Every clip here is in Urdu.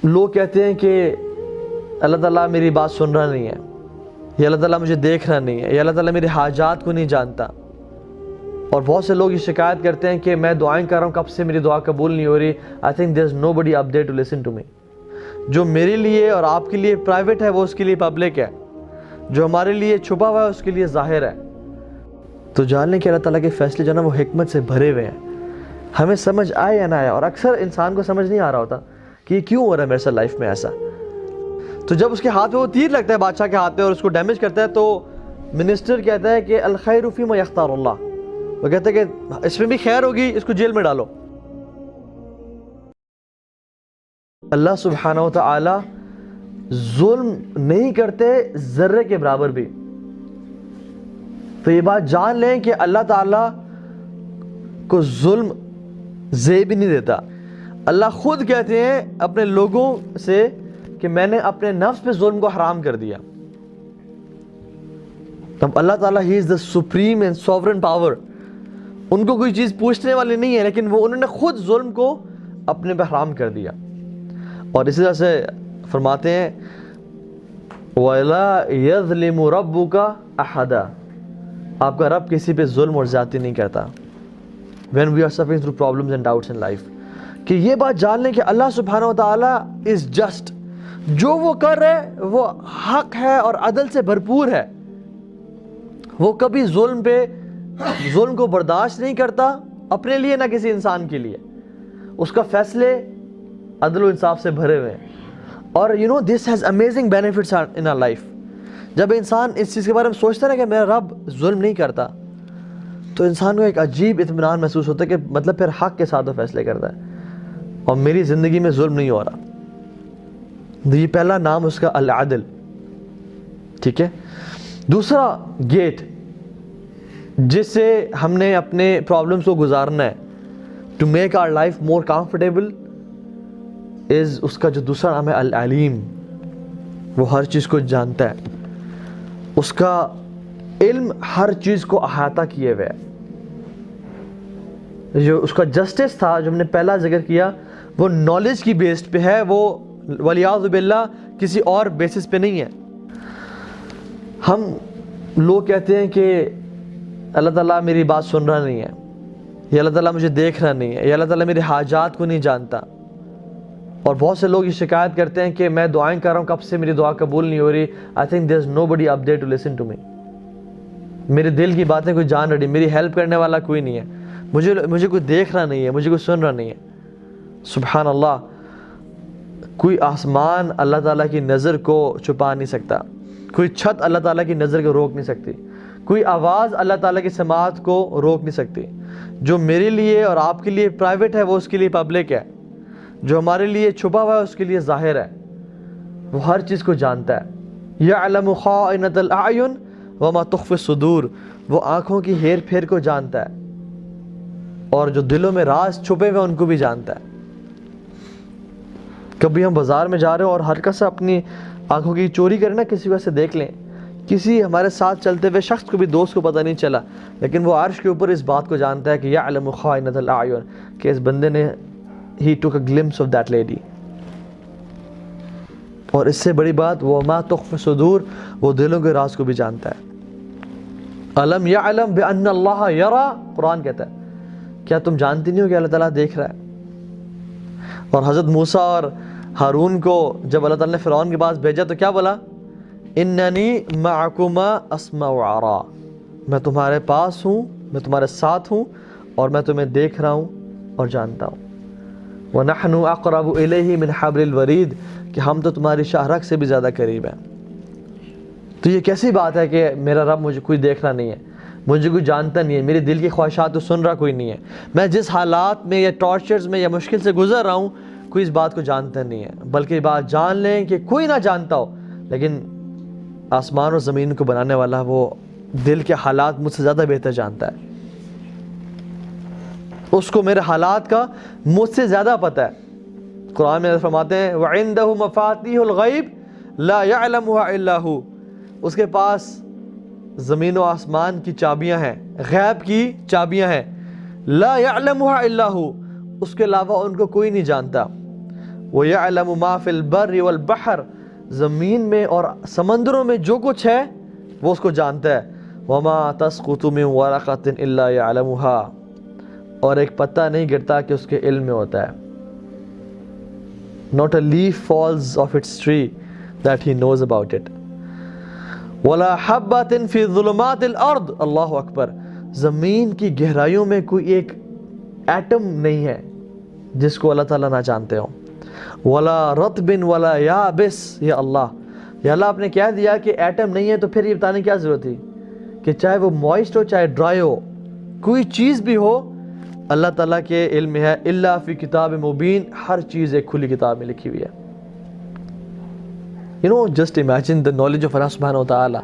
لوگ کہتے ہیں کہ اللہ تعالیٰ میری بات سن رہا نہیں ہے، یا اللہ تعالیٰ مجھے دیکھ رہا نہیں ہے، یا اللہ تعالیٰ میرے حاجات کو نہیں جانتا. اور بہت سے لوگ یہ شکایت کرتے ہیں کہ میں دعائیں کر رہا ہوں، کب سے میری دعا قبول نہیں ہو رہی. I think there is nobody up there to listen to me. جو میرے لیے اور آپ کے لیے پرائیویٹ ہے وہ اس کے لیے پبلک ہے، جو ہمارے لیے چھپا ہوا ہے اس کے لیے ظاہر ہے. تو جان لیں کہ اللہ تعالیٰ کے فیصلے جو ہے نا وہ حکمت سے بھرے ہوئے ہیں، ہمیں سمجھ آئے یا نہ آئے. اور اکثر انسان کو سمجھ نہیں آ رہا ہوتا کہ یہ کیوں ہو رہا ہے میرے ساتھ لائف میں ایسا. تو جب اس کے ہاتھ میں وہ تیر لگتا ہے بادشاہ کے ہاتھ میں اور اس کو ڈیمیج کرتا ہے، تو منسٹر کہتا ہے کہ الخیر فیما یختار اللہ، وہ کہتا ہے کہ اس میں بھی خیر ہوگی، اس کو جیل میں ڈالو. اللہ سبحانہ و تعالی ظلم نہیں کرتے ذرے کے برابر بھی. تو یہ بات جان لیں کہ اللہ تعالیٰ کو ظلم زیب نہیں دیتا. اللہ خود کہتے ہیں اپنے لوگوں سے کہ میں نے اپنے نفس پہ ظلم کو حرام کر دیا. اب اللہ تعالیٰ ہی از دا سپریم اینڈ سوورن پاور، ان کو کوئی چیز پوچھنے والی نہیں ہے، لیکن وہ انہوں نے خود ظلم کو اپنے پہ حرام کر دیا. اور اسی طرح سے فرماتے ہیں وَلَا يَظْلِمُ رَبُّكَ أَحَدًا، آپ کا رب کسی پہ ظلم اور زیادتی نہیں کرتا. when we are suffering through problems and doubts in life، کہ یہ بات جان لیں کہ اللہ سبحانہ و تعالیٰ is just، جو وہ کر رہے وہ حق ہے اور عدل سے بھرپور ہے. وہ کبھی ظلم کو برداشت نہیں کرتا، اپنے لیے نہ کسی انسان کے لیے. اس کا فیصلے عدل و انصاف سے بھرے ہوئے ہیں. اور this has amazing benefits in our life. جب انسان اس چیز کے بارے میں سوچتا ہے کہ میرا رب ظلم نہیں کرتا، تو انسان کو ایک عجیب اطمینان محسوس ہوتا ہے کہ مطلب پھر حق کے ساتھ وہ فیصلے کرتا ہے اور میری زندگی میں ظلم نہیں ہو رہا. یہ پہلا نام اس کا العدل. ٹھیک ہے. دوسرا گیٹ جس سے ہم نے اپنے پرابلمس کو گزارنا ہے to make our life more comfortable is اس کا جو دوسرا نام ہے العلیم. وہ ہر چیز کو جانتا ہے، اس کا علم ہر چیز کو احاطہ کیے ہوئے ہے. جو اس کا جسٹس تھا جو ہم نے پہلا ذکر کیا، وہ نالج کی بیسڈ پہ ہے، وہ ولیعوذ باللہ کسی اور بیسس پہ نہیں ہے. ہم لوگ کہتے ہیں کہ اللہ تعالیٰ میری بات سن رہا نہیں ہے، یا اللہ تعالیٰ مجھے دیکھ رہا نہیں ہے، یا اللہ تعالیٰ میرے حاجات کو نہیں جانتا. اور بہت سے لوگ یہ شکایت کرتے ہیں کہ میں دعائیں کر رہا ہوں، کب سے میری دعا قبول نہیں ہو رہی. I think there is nobody up there to listen to me. میرے دل کی باتیں کوئی جان رہی، میری ہیلپ کرنے والا کوئی نہیں ہے، مجھے کوئی دیکھ رہا نہیں ہے، مجھے کوئی سن رہا نہیں ہے. سبحان اللہ. کوئی آسمان اللہ تعالیٰ کی نظر کو چھپا نہیں سکتا، کوئی چھت اللہ تعالیٰ کی نظر کو روک نہیں سکتی، کوئی آواز اللہ تعالیٰ کی سماعت کو روک نہیں سکتی. جو میرے لیے اور آپ کے لیے پرائیویٹ ہے وہ اس کے لیے پبلک ہے، جو ہمارے لیے چھپا ہوا ہے اس کے لیے ظاہر ہے. وہ ہر چیز کو جانتا ہے. یعلم خائنۃ الاعین وما تخفی الصدور، وہ آنکھوں کی ہیر پھیر کو جانتا ہے اور جو دلوں میں راز چھپے ہوئے ان کو بھی جانتا ہے. کبھی ہم بازار میں جا رہے ہو اور ہلکا سا اپنی آنکھوں کی چوری کریں نا، کسی کو ایسے دیکھ لیں، کسی ہمارے ساتھ چلتے ہوئے شخص کو بھی، دوست کو پتہ نہیں چلا، لیکن وہ عرش کے اوپر اس بات کو جانتا ہے کہ یعلم خائنۃ الاعین، کہ اس بندے نے he took a glimpse of that lady. اور اس سے بڑی بات وما تخفی الصدور، وہ دلوں کے راز کو بھی جانتا ہے. الم یعلم بان اللہ یرا، قرآن کہتا ہے کیا تم جانتی نہیں ہو کہ اللہ تعالیٰ دیکھ رہا ہے. اور حضرت موسیٰ اور ہارون کو جب اللہ تعالیٰ نے فرعون کے پاس بھیجا تو کیا بولا؟ اننی معکما اسمع وارا، میں تمہارے پاس ہوں، میں تمہارے ساتھ ہوں اور میں تمہیں دیکھ رہا ہوں اور جانتا ہوں. وَنَحْنُ أَقْرَبُ إِلَيْهِ مِنْ حَبْلِ الْوَرِيدِ، کہ ہم تو تمہاری شاہ رگ سے بھی زیادہ قریب ہیں. تو یہ کیسی بات ہے کہ میرا رب مجھے کوئی دیکھ رہا نہیں ہے، مجھے کوئی جانتا نہیں ہے، میرے دل کی خواہشات تو سن رہا کوئی نہیں ہے، میں جس حالات میں یا ٹارچرز میں یا مشکل سے گزر رہا ہوں کوئی اس بات کو جانتا نہیں ہے. بلکہ بات جان لیں کہ کوئی نہ جانتا ہو، لیکن آسمان اور زمین کو بنانے والا وہ دل کے حالات مجھ سے زیادہ بہتر جانتا ہے. اس کو میرے حالات کا مجھ سے زیادہ پتہ ہے. قرآن میں فرماتے ہیں وَعِندَهُ مَفَاتِيحُ الْغَيْبِ لَا يَعْلَمُهَا إِلَّا هُوَ، اس کے پاس زمین و آسمان کی چابیاں ہیں، غیب کی چابیاں ہیں. لا يعلمها الا هو، اس کے علاوہ ان کو کوئی نہیں جانتا. وَيَعْلَمُ مَا فِي الْبَرِّ وَالْبَحْرِ، زمین میں اور سمندروں میں جو کچھ ہے وہ اس کو جانتا ہے. وَمَا تَسْقُطُ مِن وَرَقَةٍ إِلَّا يَعْلَمُهَا، اور ایک پتا نہیں گرتا کہ اس کے علم میں ہوتا ہے. Not a leaf falls off its tree that he knows about it. وَلَا حَبَّةٍ فِي ظُلُمَاتِ الْأَرْضِ، اللہ اکبر، زمین کی گہرائیوں میں کوئی ایک ایٹم نہیں ہے جس کو اللہ تعالیٰ نہ جانتے ہوں. وَلَا رَطْبٍ وَلَا يَابِسٍ، یا اللہ آپ نے کہہ دیا کہ ایٹم نہیں ہے، تو پھر یہ بتانے کی کیا ضرورت تھی کہ چاہے وہ موئسٹ ہو چاہے ڈرائی ہو، کوئی چیز بھی ہو اللہ تعالیٰ کے علم میں ہے. الا فی کتاب مبین، ہر چیز ایک کھلی کتاب میں لکھی ہوئی ہے. Just imagine the knowledge of Allah subhanahu wa ta'ala.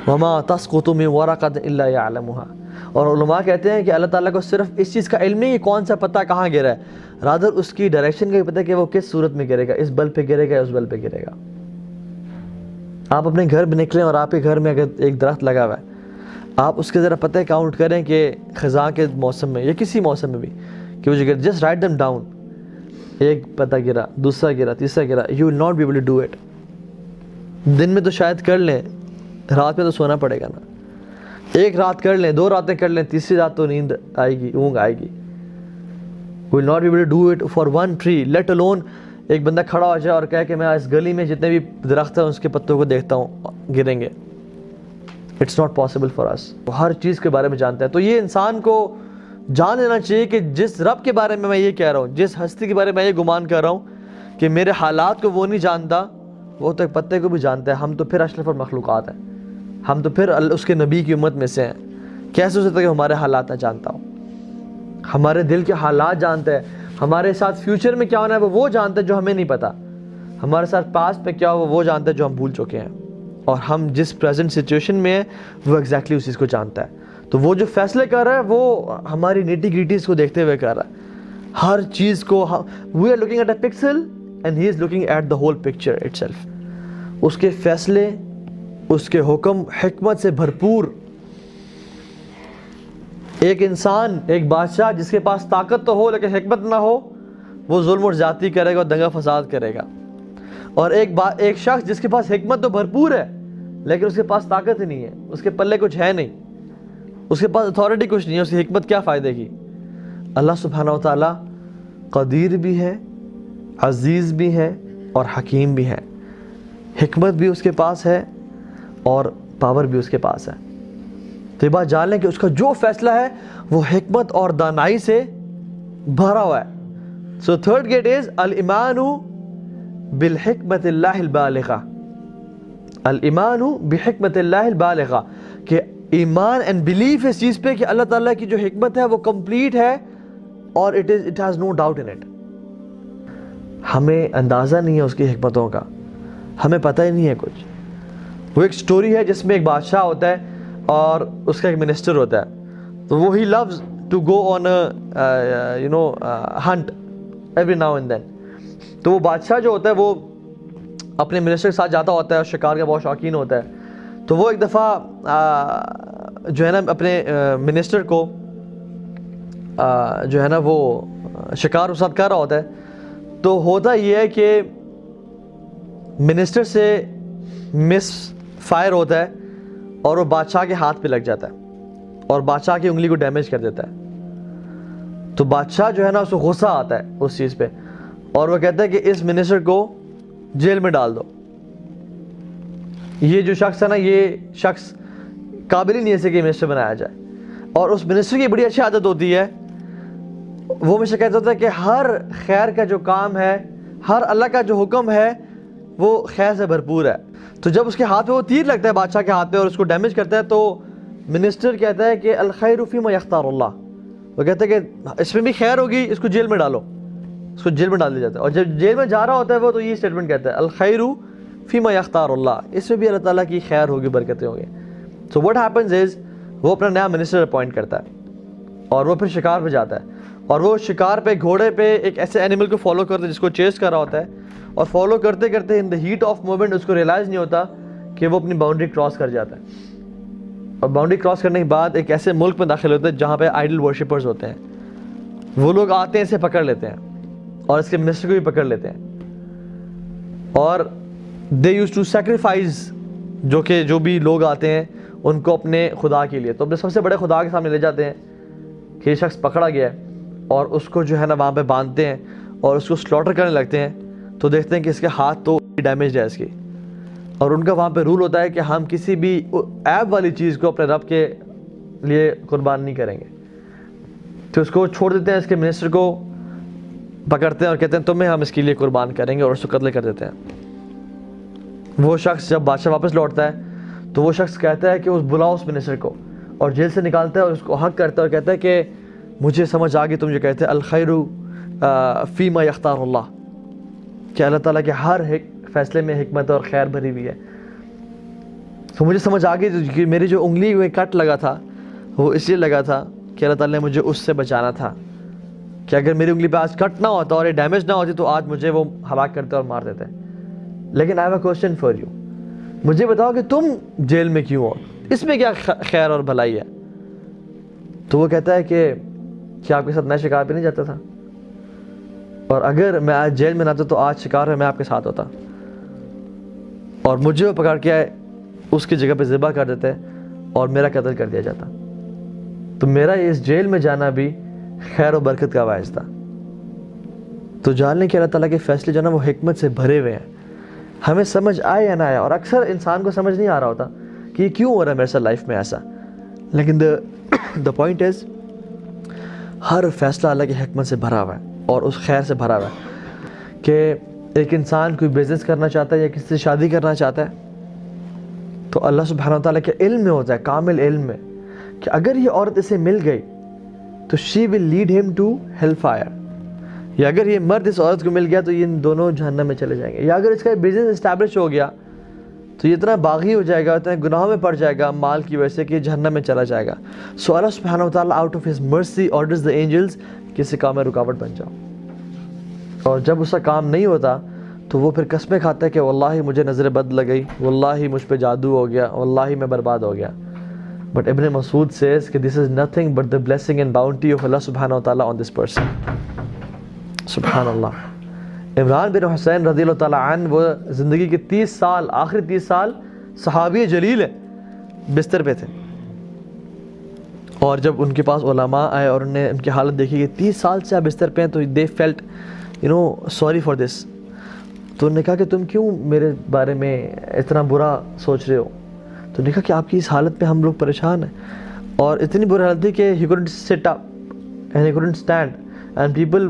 وَمَا تَسْقُطُ مِن وَرَقَةٍ إِلَّا يَعْلَمُهَا. اور علماء کہتے ہیں کہ اللہ تعالیٰ کو صرف اس چیز کا علم نہیں کہ کون سا پتا کہاں گرا ہے، رادر اس کی ڈائریکشن کا بھی پتہ ہے کہ وہ کس صورت میں گرے گا، اس بل پہ گرے گا یا اس بل پہ گرے گا. آپ اپنے گھر میں نکلیں اور آپ کے گھر میں اگر ایک درخت لگا ہوا ہے، آپ اس کے ذرا پتہ کاؤنٹ کریں کہ خزاں کے موسم میں یا کسی موسم میں بھی کہ وہ جو گر، جسٹ رائٹ دم ڈاؤن. ایک پتا گرا، دوسرا گرا، تیسرا گرا، you will not be able to do it. دن میں تو شاید کر لیں، رات میں تو سونا پڑے گا نا. ایک رات کر لیں، 2 راتیں کر لیں، تیسری رات تو نیند آئے گی، اونگ آئے گی. We will not be able to do it for one tree, let alone ایک بندہ کھڑا ہو جائے اور کہے کہ میں اس گلی میں جتنے بھی درخت ہیں اس کے پتوں کو دیکھتا ہوں گریں گے. اٹس ناٹ پاسبل فار اس. وہ ہر چیز کے بارے میں جانتا ہے. تو یہ انسان کو جان لینا چاہیے کہ جس رب کے بارے میں یہ کہہ رہا ہوں، جس ہستی کے بارے میں یہ گمان کر رہا ہوں کہ میرے حالات کو وہ نہیں جانتا، وہ تو ایک پتے کو بھی جانتا ہے. ہم تو پھر اشرف المخلوقات ہیں، ہم تو پھر اس کے نبی کی امت میں سے ہیں. کیسے ہو سکتا ہے کہ ہمارے حالات نہ جانتا ہوں؟ ہمارے دل کے حالات جانتا ہے، ہمارے ساتھ فیوچر میں کیا ہونا ہے وہ جانتا ہے جو ہمیں نہیں پتا، ہمارے ساتھ پاسٹ میں کیا ہو وہ جانتا ہے جو ہم بھول چکے ہیں، اور ہم جس پریزنٹ سچویشن میں ہیں وہ ایگزیکٹلی اس چیز کو جانتا ہے. تو وہ جو فیصلے کر رہا ہے وہ ہماری نیٹی گریٹیز کو دیکھتے ہوئے کر رہا ہے. ہر چیز کو we are looking at a pixel and he is looking at the whole picture itself. اس کے فیصلے، اس کے حکم حکمت سے بھرپور. ایک انسان، ایک بادشاہ جس کے پاس طاقت تو ہو لیکن حکمت نہ ہو، وہ ظلم اور زیادتی کرے گا اور دنگا فساد کرے گا. اور ایک شخص جس کے پاس حکمت تو بھرپور ہے لیکن اس کے پاس طاقت ہی نہیں ہے، اس کے پلے کچھ ہے نہیں، اس کے پاس اتھارٹی کچھ نہیں ہے، اس کی حکمت کیا فائدے کی؟ اللہ سبحانہ و تعالیٰ قدیر بھی ہے، عزیز بھی ہے اور حکیم بھی ہے. حکمت بھی اس کے پاس ہے اور پاور بھی اس کے پاس ہے. تو یہ بات جان لیں کہ اس کا جو فیصلہ ہے وہ حکمت اور دانائی سے بھرا ہوا ہے. سو تھرڈ گیٹ از الایمان بالحکمت اللہ البالغہ. الایمان بحکمت اللہ البالغہ، کہ ایمان اینڈ بلیف اس چیز پہ کہ اللہ تعالیٰ کی جو حکمت ہے وہ کمپلیٹ ہے اور it has no doubt in it. ہمیں اندازہ نہیں ہے اس کی حکمتوں کا، ہمیں پتہ ہی نہیں ہے کچھ. وہ ایک سٹوری ہے جس میں ایک بادشاہ ہوتا ہے اور اس کا ایک منسٹر ہوتا ہے. تو وہ he loves to go on hunt every now and then. تو وہ بادشاہ جو ہوتا ہے وہ اپنے منسٹر کے ساتھ جاتا ہوتا ہے اور شکار کا بہت شوقین ہوتا ہے. تو وہ ایک دفعہ جو ہے نا اپنے منسٹر کو جو ہے نا وہ شکار اس ساتھ کر رہا ہوتا ہے. تو ہوتا یہ ہے کہ منسٹر سے مس فائر ہوتا ہے اور وہ بادشاہ کے ہاتھ پہ لگ جاتا ہے اور بادشاہ کی انگلی کو ڈیمیج کر دیتا ہے. تو بادشاہ جو ہے نا اس کو غصہ آتا ہے اس چیز پہ اور وہ کہتا ہے کہ اس منسٹر کو جیل میں ڈال دو. یہ جو شخص ہے نا یہ شخص قابل ہی نہیں ہے کہ منسٹر بنایا جائے. اور اس منسٹر کی بڑی اچھی عادت ہوتی ہے، وہ ہمیشہ کہتا ہوتا ہے کہ ہر خیر کا جو کام ہے، ہر اللہ کا جو حکم ہے وہ خیر سے بھرپور ہے. تو جب اس کے ہاتھ پہ وہ تیر لگتا ہے بادشاہ کے ہاتھ پہ اور اس کو ڈیمیج کرتا ہے تو منسٹر کہتا ہے کہ الخیر فیما یختار اللہ. وہ کہتا ہے کہ اس میں بھی خیر ہوگی، اس کو جیل میں ڈالو. اس کو جیل میں ڈال دیا جاتا ہے اور جب جیل میں جا رہا ہوتا ہے وہ تو یہ اسٹیٹمنٹ کہتا ہے الخیر فیما یختار اللہ، اس میں بھی اللہ تعالیٰ کی خیر ہوگی، برکتیں ہوں گی. سو واٹ ہیپنز از وہ اپنا نیا منسٹر اپوائنٹ کرتا ہے اور وہ پھر شکار پہ جاتا ہے اور وہ شکار پہ گھوڑے پہ ایک ایسے اینیمل کو فالو کرتا ہے جس کو چیز کر رہا ہوتا ہے اور فالو کرتے کرتے ان دا ہیٹ آف مومنٹ اس کو ریئلائز نہیں ہوتا کہ وہ اپنی باؤنڈری کراس کر جاتا ہے. اور باؤنڈری کراس کرنے کے بعد ایک ایسے ملک میں داخل ہوتا ہے جہاں پہ آئیڈل ورشپرز ہوتے ہیں. وہ لوگ آتے ہیں اسے پکڑ لیتے ہیں اور اس کے منسٹر کو بھی پکڑ لیتے ہیں اور دے یوز ٹو سیکریفائز، جو بھی لوگ آتے ہیں ان کو اپنے خدا کے لیے، تو اپنے سب سے بڑے خدا کے سامنے لے جاتے ہیں کہ یہ شخص پکڑا گیا ہے، اور اس کو جو ہے نا وہاں پہ باندھتے ہیں اور اس کو سلوٹر کرنے لگتے ہیں، تو دیکھتے ہیں کہ اس کے ہاتھ تو ڈیمیج ہے اس کی، اور ان کا وہاں پہ رول ہوتا ہے کہ ہم کسی بھی ایب والی چیز کو اپنے رب کے لیے قربان نہیں کریں گے، تو اس کو چھوڑ دیتے ہیں، اس کے منسٹر کو پکڑتے ہیں اور کہتے ہیں تمہیں ہم اس کے لیے قربان کریں گے، اور اس کو قتل کر دیتے ہیں۔ وہ شخص جب بادشاہ واپس لوٹتا ہے تو وہ شخص کہتا ہے کہ بلاؤ اس منسٹر کو، اور جیل سے نکالتا ہے اور اس کو حق کرتا ہے اور کہتا ہے کہ مجھے سمجھ آ گئی تم جو کہتے ہیں الخیر فیما یختار اللہ، کہ اللہ تعالیٰ کے ہر فیصلے میں حکمت اور خیر بھری ہوئی ہے۔ تو مجھے سمجھ آ گئی کہ میری جو انگلی میں کٹ لگا تھا وہ اس لیے لگا تھا کہ اللہ تعالیٰ نے مجھے اس سے بچانا تھا، کہ اگر میری انگلی پہ آج کٹ نہ ہوتا اور یہ ڈیمیج نہ ہوتی تو آج مجھے وہ ہلاک کرتے اور مار دیتے۔ لیکن I have a question for you, مجھے بتاؤ کہ تم جیل میں کیوں ہو، اس میں کیا خیر اور بھلائی ہے؟ تو وہ کہتا ہے کہ کیا آپ کے ساتھ میں شکار پہ نہیں جاتا تھا، اور اگر میں آج جیل میں نہ تھا تو آج شکار میں آپ کے ساتھ ہوتا، اور مجھے وہ پکڑ کے اس کی جگہ پہ ذبح کر دیتے اور میرا قتل کر دیا جاتا، تو میرا اس جیل میں جانا بھی خیر و برکت کا باعث تھا۔ تو جان لیں کہ اللہ تعالیٰ کے فیصلے جو نا وہ حکمت سے بھرے ہوئے ہیں، ہمیں سمجھ آئے یا نہ آئے، اور اکثر انسان کو سمجھ نہیں آ رہا ہوتا کہ یہ کیوں ہو رہا ہے میرے ساتھ لائف میں ایسا، لیکن دا پوائنٹ از ہر فیصلہ اللہ کی حکمت سے بھرا ہوا ہے اور اس خیر سے بھرا ہوا ہے۔ کہ ایک انسان کوئی بزنس کرنا چاہتا ہے یا کسی سے شادی کرنا چاہتا ہے تو اللہ سبحانہ و تعالیٰ کے علم میں ہوتا ہے، کامل علم میں، کہ اگر یہ عورت اسے مل گئی تو شی ول لیڈ ہم ٹو ہیل فائر، یا اگر یہ مرد اس عورت کو مل گیا تو یہ دونوں جہنم میں چلے جائیں گے، یا اگر اس کا بزنس اسٹیبلش ہو گیا تو یہ اتنا باغی ہو جائے گا، اتنا گناہوں میں پڑ جائے گا مال کی وجہ سے کہ یہ جہنم میں چلا جائے گا۔ سو اللہ سبحانہ و تعالیٰ out of his mercy orders the angels کہ اس کام میں رکاوٹ بن جاؤ، اور جب اس کا کام نہیں ہوتا تو وہ پھر قسمیں کھاتا ہے کہ واللہ مجھے نظر بد لگ گئی، واللہ مجھ پہ جادو ہو گیا، واللہ میں برباد ہو گیا۔ بٹ ابن مسعود says کہ this is nothing but the blessing and bounty of Allah سبحانہ و تعالیٰ on this person۔ سبحان اللہ۔ عمران بن حسین رضی اللہ تعالیٰ عنہ وہ زندگی کے 30 سال، آخری 30 سال صحابی جلیل ہے، بستر پہ تھے، اور جب ان کے پاس علماء آئے اور انہوں نے ان کی حالت دیکھی کہ 30 سال سے آپ بستر پہ ہیں، تو they felt sorry for this۔ تو انہوں نے کہا کہ تم کیوں میرے بارے میں اتنا برا سوچ رہے ہو؟ تو نے کہا کہ آپ کی اس حالت پہ ہم لوگ پریشان ہیں، اور اتنی بری حالت تھی کہ he couldn't sit up and he couldn't stand and people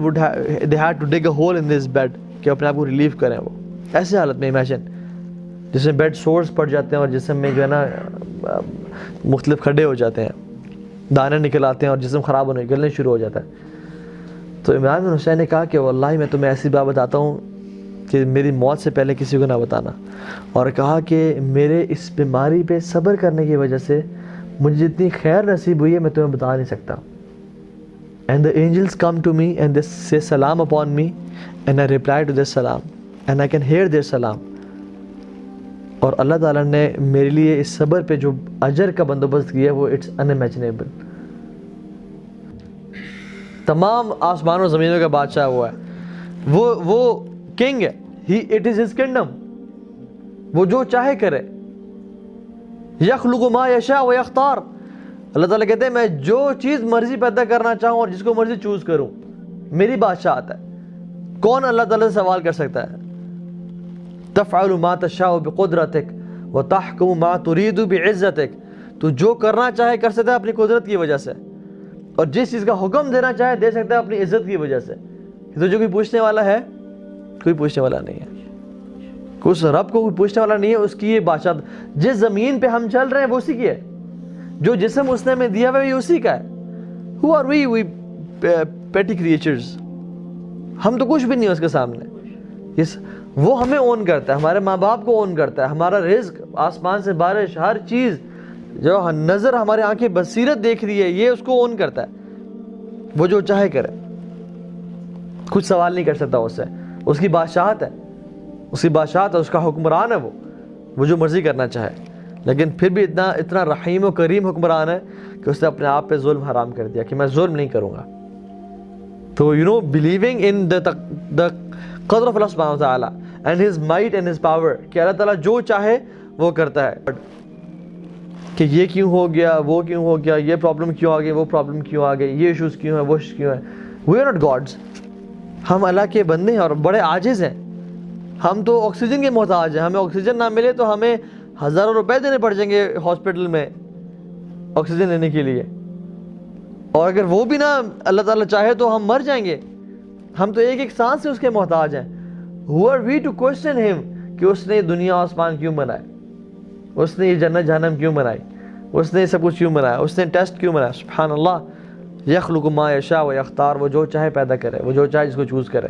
they had to dig a hole in this bed کہ اپنے آپ کو ریلیف کریں۔ وہ ایسے حالت میں امیجن جس میں بیڈ سورس پڑ جاتے ہیں اور جسم میں جو ہے نا مختلف کھڈے ہو جاتے ہیں، دانے نکل آتے ہیں اور جسم خراب ہونے گلنے شروع ہو جاتا ہے۔ تو عمران بن حسین نے کہا کہ واللہ میں تمہیں ایسی بات بتاتا ہوں کہ میری موت سے پہلے کسی کو نہ بتانا، اور کہا کہ میرے اس بیماری پہ صبر کرنے کی وجہ سے مجھے جتنی خیر نصیب ہوئی ہے میں تمہیں بتا نہیں سکتا۔ And the angels come to me and they say salam upon me and I reply to their salam and I can hear their salam۔ اور اللہ تعالیٰ نے میرے لیے اس صبر پہ جو اجر کا بندوبست کیا وہ اٹس unimaginable۔ تمام آسمان و زمینوں کا بادشاہ وہ ہے، وہ کنگ ہے، اٹ از ہز کنگڈم، وہ جو چاہے کرے، یخلق ما یشاء و یختار۔ اللہ تعالیٰ کہتے ہیں میں جو چیز مرضی پیدا کرنا چاہوں اور جس کو مرضی چوز کروں، میری بادشاہت ہے، کون اللہ تعالیٰ سے سوال کر سکتا ہے؟ تفعل ما تشاء بقدرتک وتحکم ما ترید بعزتک، تو جو کرنا چاہے کر سکتا ہے اپنی قدرت کی وجہ سے، اور جس چیز کا حکم دینا چاہے دے سکتا ہے اپنی عزت کی وجہ سے۔ تو جو کوئی پوچھنے والا ہے، کوئی پوچھنے والا نہیں ہے، اس رب کو کوئی پوچھنے والا نہیں ہے، اس کی یہ بادشاہ جس زمین پہ ہم چل رہے ہیں وہ اسی کی ہے، جو جسم اس نے ہمیں دیا ہوا ہے اسی کا ہے۔ Who are we petty creatures؟ ہم تو کچھ بھی نہیں ہے اس کے سامنے۔ وہ ہمیں اون کرتا ہے، ہمارے ماں باپ کو اون کرتا ہے، ہمارا رزق، آسمان سے بارش، ہر چیز جو نظر ہمارے آنکھیں بصیرت دیکھ رہی ہے یہ اس کو اون کرتا ہے، وہ جو چاہے کرے، کچھ سوال نہیں کر سکتا اس سے، اس کی بادشاہت ہے، اس کی بادشاہت ہے، اس کا حکمران ہے، وہ جو مرضی کرنا چاہے۔ لیکن پھر بھی اتنا رحیم و کریم حکمران ہے کہ اس نے اپنے آپ پہ ظلم حرام کر دیا کہ میں ظلم نہیں کروں گا۔ تو believing in the قدر of Allah subhanahu wa ta'ala and His might and His power, کہ اللہ تعالیٰ جو چاہے وہ کرتا ہے. کہ یہ کیوں ہو گیا, وہ کیوں ہو گیا, یہ پرابلم کیوں آ گئی, وہ پرابلم کیوں آ گئی, یہ ایشوز کیوں ہیں, وہ ایشوز کیوں ہیں. We are not gods. ہم اللہ کے بندے ہیں اور بڑے عاجز ہیں. ہم تو آکسیجن کے محتاج ہیں. ہمیں آکسیجن نہ ملے تو ہمیں ہزاروں روپے دینے پڑ جائیں گے ہاسپٹل میں آکسیجن لینے کے لیے, اور اگر وہ بھی نہ اللہ تعالیٰ چاہے تو ہم مر جائیں گے. ہم تو ایک ایک سانس سے اس کے محتاج ہیں. Who are we to question him کہ اس نے دنیا آسمان کیوں بنائے, اس نے یہ جنت جہنم کیوں بنائی, اس نے یہ سب کچھ کیوں بنایا, اس نے ٹیسٹ کیوں بنایا. سبحان اللہ. یخلق ما یشاء و یختار, وہ جو چاہے پیدا کرے, وہ جو چاہے جس کو چوز کرے.